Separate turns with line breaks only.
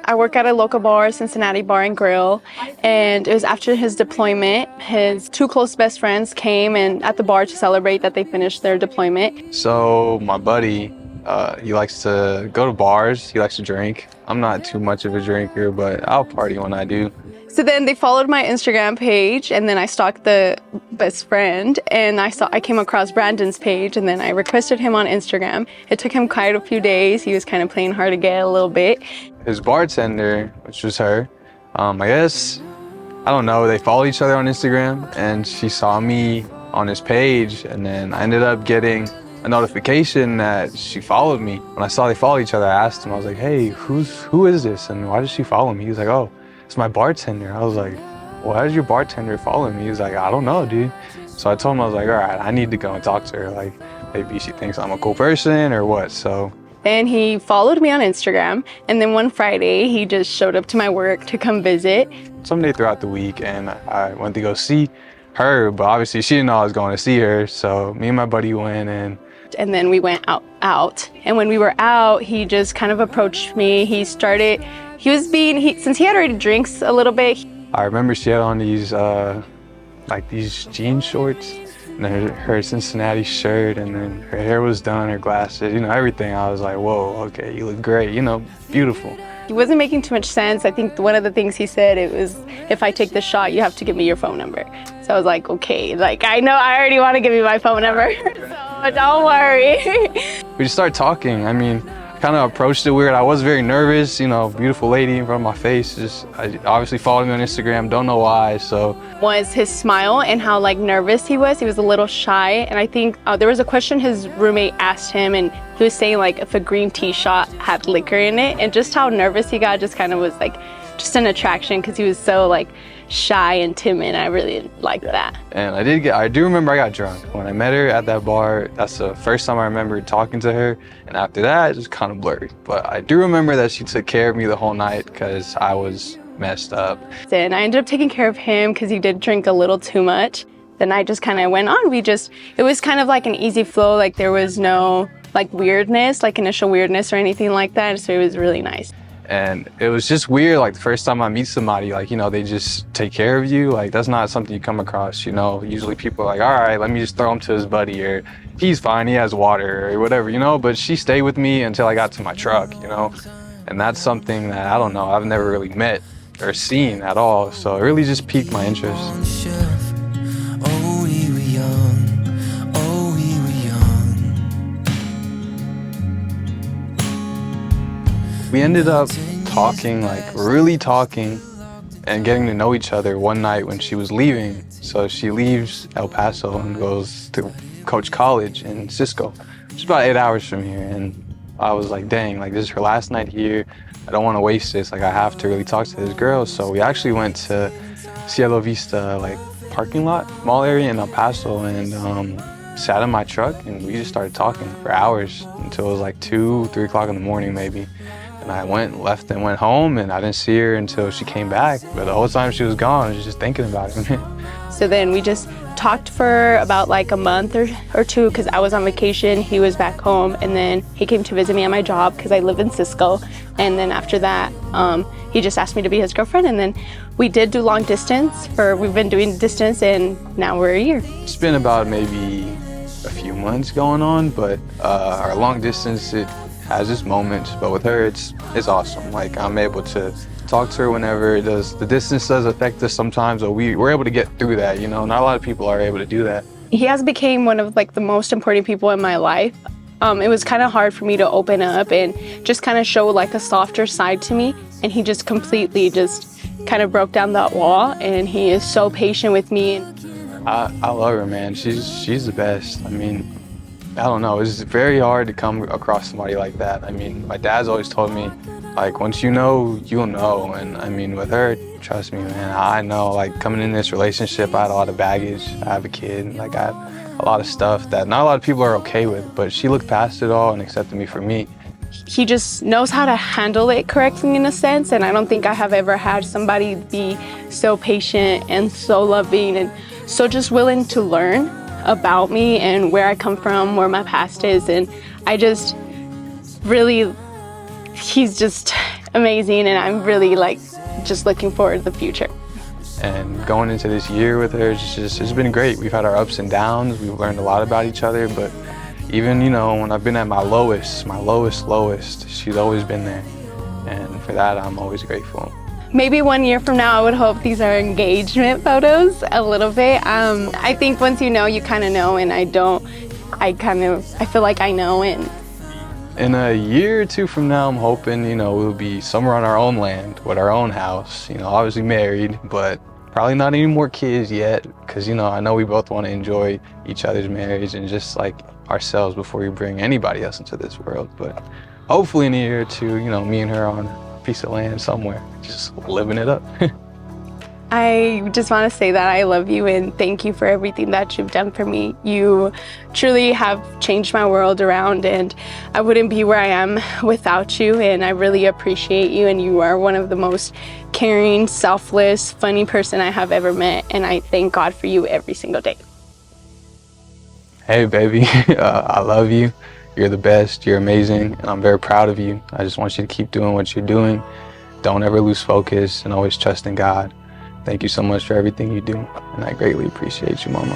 I work at a local bar, Cincinnati Bar and Grill, and it was after his deployment. His two close best friends came and at the bar to celebrate that they finished their deployment.
So my buddy, he likes to go to bars, he likes to drink. I'm not too much of a drinker, but I'll party when I do.
So then they followed my Instagram page, and then I stalked the best friend, and I came across Brandon's page, and then I requested him on Instagram. It took him quite a few days. He was kind of playing hard to get a little bit.
His bartender, which was her, I guess, I don't know, they followed each other on Instagram, and she saw me on his page, and then I ended up getting a notification that she followed me. When I saw they followed each other, I asked him, I was like, hey, who is this, and why did she follow me? He was like, oh, it's my bartender. I was like, why did your bartender follow me? He was like, I don't know, dude. So I told him, I was like, all right, I need to go and talk to her. Like, maybe she thinks I'm a cool person or what, so.
And he followed me on Instagram, and then one Friday, he just showed up to my work to come visit.
Someday throughout the week, and I went to go see her, but obviously she didn't know I was going to see her, so me and my buddy went and
then we went out. And when we were out, he just kind of approached me. Since he had already drinks a little bit.
I remember she had on these these jean shorts and then her Cincinnati shirt, and then her hair was done, her glasses, everything. I was like, whoa, okay, you look great, beautiful.
He wasn't making too much sense. I think one of the things he said, it was, if I take the shot, you have to give me your phone number. So I was like, okay, I know I already want to give you my phone number, so don't worry.
We just started talking. I kind of approached it weird. I was very nervous, beautiful lady in front of my face. I obviously followed me on Instagram, don't know why, so.
Was his smile and how nervous he was. He was a little shy, and I think there was a question his roommate asked him, and he was saying if a green tea shot had liquor in it, and just how nervous he got just kind of was just an attraction because he was so shy and timid. I really liked that.
And I do remember I got drunk. When I met her at that bar, that's the first time I remember talking to her. And after that, it was kind of blurry. But I do remember that she took care of me the whole night because I was messed up.
And I ended up taking care of him because he did drink a little too much. The night just kind of went on. It was kind of an easy flow. There was no weirdness, initial weirdness or anything like that. So it was really nice.
And it was just weird, the first time I meet somebody, they just take care of you. That's not something you come across, Usually people are all right, let me just throw him to his buddy, or he's fine, he has water, or whatever, But she stayed with me until I got to my truck, And that's something that, I don't know, I've never really met or seen at all. So it really just piqued my interest. We ended up talking, really talking and getting to know each other one night when she was leaving. So she leaves El Paso and goes to Coach College in Cisco, which is about 8 hours from here. And I was like, dang, this is her last night here. I don't want to waste this. I have to really talk to this girl. So we actually went to Cielo Vista, parking lot, mall area in El Paso, and sat in my truck and we just started talking for hours until it was 2, 3 o'clock in the morning maybe. And I left and went home, and I didn't see her until she came back. But the whole time she was gone, I was just thinking about it.
So then we just talked for about a month or two because I was on vacation, he was back home, and then he came to visit me at my job because I live in Cisco. And then after that, he just asked me to be his girlfriend, and then we did do long distance. We've been doing distance, and now we're a year.
It's been about maybe a few months going on, but our long distance, it has its moments, but with her, it's awesome. I'm able to talk to her whenever it does. The distance does affect us sometimes, but we're able to get through that, Not a lot of people are able to do that.
He has become one of the most important people in my life. It was kind of hard for me to open up and just kind of show a softer side to me, and he just completely kind of broke down that wall, and he is so patient with me.
I love her, man. She's the best. I don't know, it's very hard to come across somebody like that. My dad's always told me, once you know, you'll know. And with her, trust me, man, I know, coming in this relationship, I had a lot of baggage. I have a kid, I had a lot of stuff that not a lot of people are okay with, but she looked past it all and accepted me for me.
He just knows how to handle it correctly in a sense, and I don't think I have ever had somebody be so patient and so loving and so just willing to learn about me and where I come from, where my past is, and I just really, he's just amazing, and I'm really like just looking forward to the future.
And going into this year with her, it's been great. We've had our ups and downs. We've learned a lot about each other, but even, you know, when I've been at my lowest, she's always been there. And for that, I'm always grateful.
Maybe 1 year from now, I would hope these are engagement photos a little bit. I think once you know, you kind of know, and I feel like I know. And
in a year or two from now, I'm hoping, you know, we'll be somewhere on our own land with our own house, you know, obviously married, but probably not any more kids yet, because, you know, I know we both want to enjoy each other's marriage and just like ourselves before we bring anybody else into this world. But hopefully in a year or two, you know, me and her on a piece of land somewhere, just living it up.
I just want to say that I love you and thank you for everything that you've done for me. You truly have changed my world around, and I wouldn't be where I am without you, and I really appreciate you, and you are one of the most caring, selfless, funny person I have ever met, and I thank God for you every single day.
Hey baby, I love you. You're the best, you're amazing, and I'm very proud of you. I just want you to keep doing what you're doing. Don't ever lose focus and always trust in God. Thank you so much for everything you do, and I greatly appreciate you, Mama.